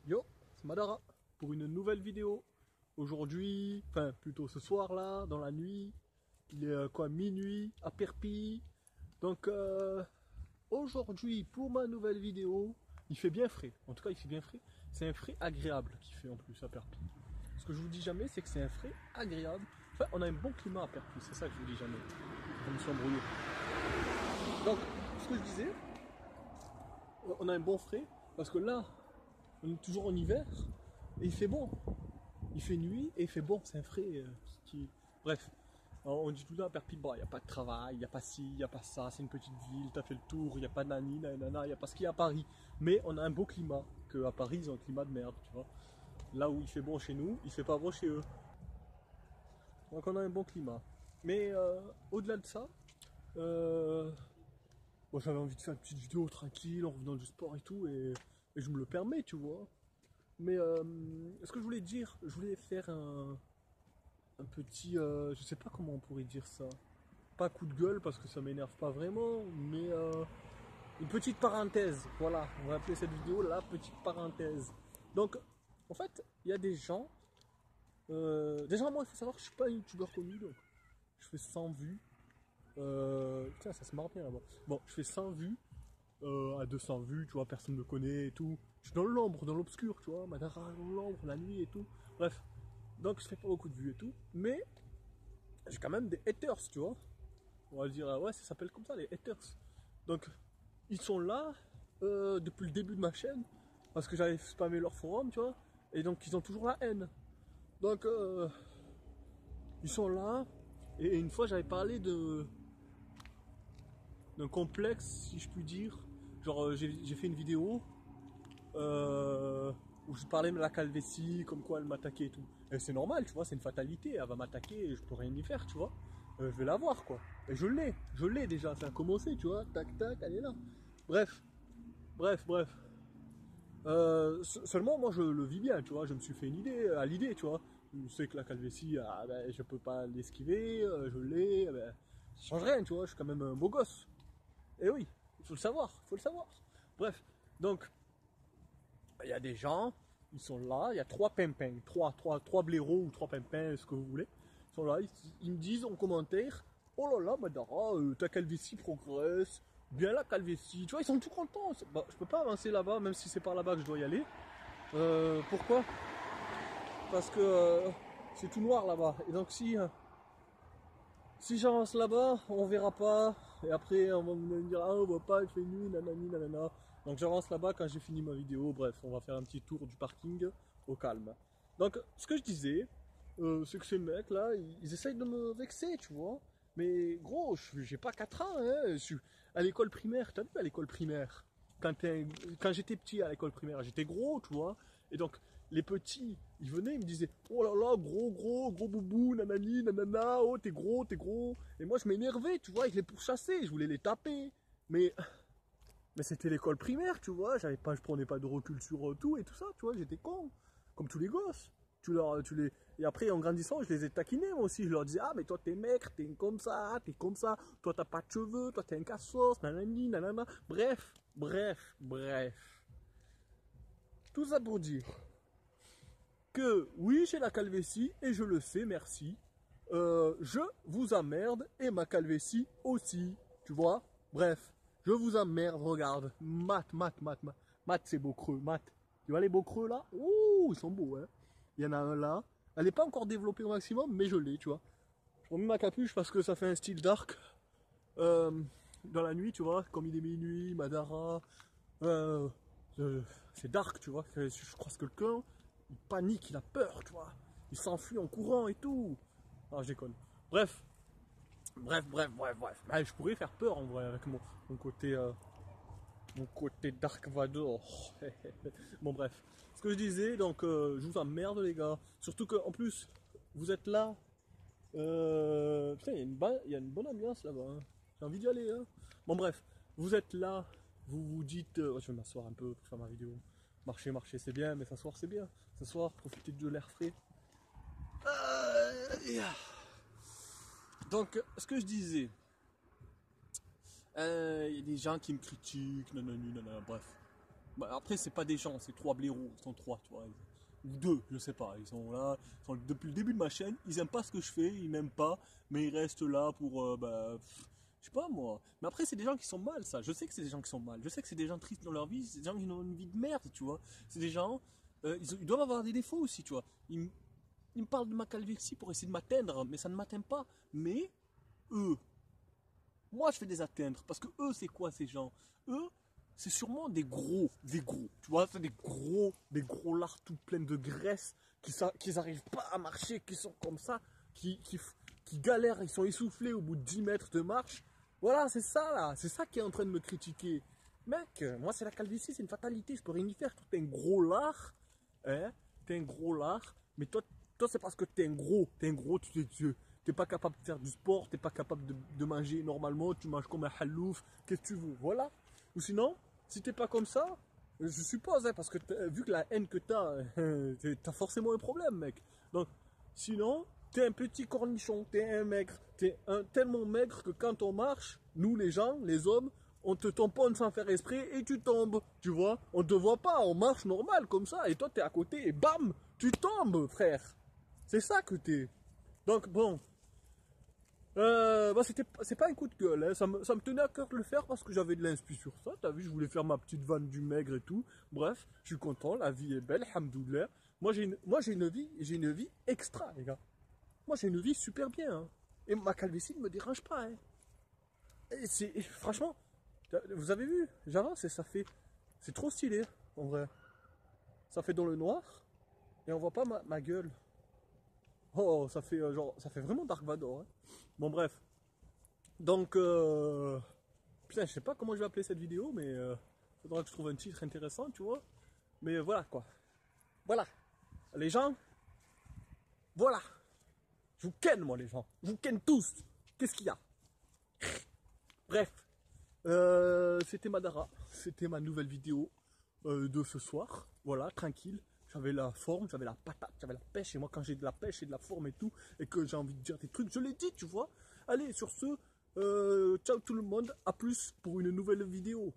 Yo, c'est Madara pour une nouvelle vidéo. Aujourd'hui, enfin plutôt ce soir là, dans la nuit, il est quoi, minuit à Perpignan. Donc aujourd'hui pour ma nouvelle vidéo, il fait bien frais. En tout cas, il fait bien frais. C'est un frais agréable qu'il fait en plus à Perpignan. Ce que je vous dis jamais, c'est que c'est un frais agréable. Enfin, on a un bon climat à Perpignan, c'est ça que je vous dis jamais. Je me suis embrouillé. Donc, ce que je disais, on a un bon frais parce que là, on est toujours en hiver et il fait bon. Il fait nuit et il fait bon. C'est un frais qui. Bref, alors, on dit tout le temps à Perpignan, il n'y a pas de travail, il n'y a pas ci, il n'y a pas ça, c'est une petite ville, t'as fait le tour, il n'y a pas de nani, nanana, il n'y a pas ce qu'il y a à Paris. Mais on a un beau climat, que à Paris ils ont un climat de merde, tu vois. Là où il fait bon chez nous, il fait pas bon chez eux. Donc on a un bon climat. Mais au-delà de ça, moi j'avais envie de faire une petite vidéo tranquille en revenant du sport et tout, et je me le permets, tu vois. Mais ce que je voulais dire, je voulais faire un petit, je sais pas comment on pourrait dire ça. Pas coup de gueule parce que ça m'énerve pas vraiment, mais une petite parenthèse. Voilà, on va appeler cette vidéo la petite parenthèse. Donc, en fait, il y a des gens. Déjà, moi, il faut savoir que je suis pas un youtubeur connu, donc je fais 100 vues. Putain, ça se marre bien là-bas. Bon, je fais 100 vues. À 200 vues, tu vois, personne ne me connaît et tout. Je suis dans l'ombre, dans l'obscur, tu vois, Madara dans l'ombre, la nuit et tout. Bref, donc je fais pas beaucoup de vues et tout, mais j'ai quand même des haters, tu vois. On va dire, ouais, ça s'appelle comme ça, les haters. Donc, ils sont là depuis le début de ma chaîne, parce que j'avais spammé leur forum, tu vois, et donc ils ont toujours la haine. Donc, ils sont là, et une fois j'avais parlé d'un complexe, si je puis dire. Genre, j'ai fait une vidéo où je parlais de la calvétie, comme quoi elle m'attaquait et tout. Et c'est normal, tu vois, c'est une fatalité, elle va m'attaquer et je peux rien y faire, tu vois. Je vais la voir, quoi. Et je l'ai déjà, ça a commencé, tu vois, tac tac, elle est là. Bref, bref. Seulement, moi, je le vis bien, tu vois, je me suis fait une idée, à l'idée, tu vois. Je sais que la calvétie, ah, ben, je peux pas l'esquiver, je l'ai, ben, ça change rien, tu vois, je suis quand même un beau gosse. Et oui, il faut le savoir, il faut le savoir. Bref, donc, il y a des gens, ils sont là, il y a trois pimpins, trois blaireaux ou trois pimpins, ce que vous voulez. Ils sont là, ils me disent en commentaire, oh là là, Madara, ta calvitie progresse, bien la calvitie, tu vois, ils sont tout contents. Bah, je peux pas avancer là-bas, même si c'est par là-bas que je dois y aller. Pourquoi? Parce que c'est tout noir là-bas. Et donc si j'avance là-bas, on verra pas. Et après, on va me dire, ah, on voit pas, il fait nuit, nanani, nanana. Donc j'avance là-bas quand j'ai fini ma vidéo. Bref, on va faire un petit tour du parking au calme. Donc, ce que je disais, c'est que ces mecs là, ils essayent de me vexer, tu vois. Mais gros, j'ai pas 4 ans, hein. Je suis à l'école primaire, t'as vu à l'école primaire? Quand j'étais petit à l'école primaire, j'étais gros, tu vois. Et donc, les petits, ils venaient, ils me disaient, oh là là, gros boubou, nanani, nanana, oh t'es gros. Et moi, je m'énervais, tu vois, je les pourchassais, je voulais les taper. Mais c'était l'école primaire, tu vois, je prenais pas de recul sur tout et tout ça, tu vois, j'étais con. Comme tous les gosses. Et après, en grandissant, je les ai taquinés, moi aussi. Je leur disais, ah, mais toi, t'es maigre, t'es comme ça, toi, t'as pas de cheveux, toi, t'es un cassos, nanani, nanana. Bref. Tout ça pour dire que, oui, j'ai la calvétie, et je le sais, merci. Je vous emmerde, et ma calvétie aussi, tu vois. Bref, je vous emmerde, regarde. Mat, c'est beau creux, mat. Tu vois les beaux creux, là? Ouh, ils sont beaux, hein. Il y en a un là. Elle n'est pas encore développée au maximum, mais je l'ai, tu vois. Je remets ma capuche parce que ça fait un style dark. Dans la nuit, tu vois, comme il est minuit, Madara. C'est dark, tu vois. Je crois que quelqu'un, il panique, il a peur, tu vois. Il s'enfuit en courant et tout. Ah, je déconne. Bref. Bah, je pourrais faire peur en vrai avec mon côté Dark Vador. Bon bref. Ce que je disais, donc je vous emmerde les gars. Surtout que en plus, vous êtes là. Putain, il y a une bonne ambiance là-bas. Hein. J'ai envie d'y aller. Hein. Bon bref, vous êtes là. Vous vous dites, je vais m'asseoir un peu pour faire ma vidéo. Marcher, c'est bien, mais s'asseoir c'est bien. S'asseoir, profiter de l'air frais. Yeah. Donc, ce que je disais, il y a des gens qui me critiquent, nanana, bref. Bah, après, c'est pas des gens, c'est 3 blaireaux, ils sont 3, tu vois. Ou 2, je sais pas. Ils sont là, depuis le début de ma chaîne, ils aiment pas ce que je fais, ils m'aiment pas, mais ils restent là pour, je sais pas moi. Mais après, c'est des gens qui sont mal, ça. Je sais que c'est des gens qui sont mal. Je sais que c'est des gens tristes dans leur vie, c'est des gens qui ont une vie de merde, tu vois. C'est des gens, ils doivent avoir des défauts aussi, tu vois. Ils me parlent de ma calvitie pour essayer de m'atteindre, mais ça ne m'atteint pas. Mais eux, moi je fais des atteindre, parce que eux, c'est quoi ces gens? Eux, c'est sûrement des gros, tu vois, c'est des gros lards tout pleins de graisse, qui n'arrivent pas à marcher, qui sont comme ça, qui galèrent, ils sont essoufflés au bout de 10 mètres de marche. Voilà, c'est ça là, c'est ça qui est en train de me critiquer. Mec, moi c'est la calvitie, c'est une fatalité, je peux rien y faire, toi t'es un gros lard, hein, t'es un gros lard, mais toi c'est parce que t'es un gros, t'es pas capable de faire du sport, t'es pas capable de manger normalement, tu manges comme un halouf, qu'est-ce que tu veux, voilà. Ou sinon, si t'es pas comme ça, je suppose, hein, parce que vu que la haine que t'as forcément un problème, mec. Donc, sinon, t'es un petit cornichon, t'es un maigre, tellement maigre que quand on marche, nous les gens, les hommes, on te tamponne sans faire esprit et tu tombes, tu vois. On te voit pas, on marche normal comme ça, et toi t'es à côté et bam, tu tombes, frère. C'est ça que t'es. Donc bon, c'est pas un coup de gueule, hein. Ça me tenait à cœur de le faire parce que j'avais de l'inspi sur ça. T'as vu, je voulais faire ma petite vanne du maigre et tout. Bref, je suis content, la vie est belle, hamdoullah. Moi j'ai une vie extra, les gars. Moi j'ai une vie super bien, hein. Et ma calvitie ne me dérange pas, hein. Franchement, vous avez vu, j'avance et c'est trop stylé, en vrai. Ça fait dans le noir et on voit pas ma gueule. Oh, ça fait vraiment Dark Vador, hein. Bon bref. Donc, putain, je sais pas comment je vais appeler cette vidéo, mais faudra que je trouve un titre intéressant, tu vois. Mais voilà quoi. Voilà. Les gens, voilà. Je vous ken, moi, les gens. Je vous ken tous. Qu'est-ce qu'il y a? Bref. C'était Madara. C'était ma nouvelle vidéo de ce soir. Voilà, tranquille. J'avais la forme, j'avais la patate, j'avais la pêche. Et moi, quand j'ai de la pêche et de la forme et tout, et que j'ai envie de dire des trucs, je l'ai dit, tu vois. Allez, sur ce, ciao tout le monde. À plus pour une nouvelle vidéo.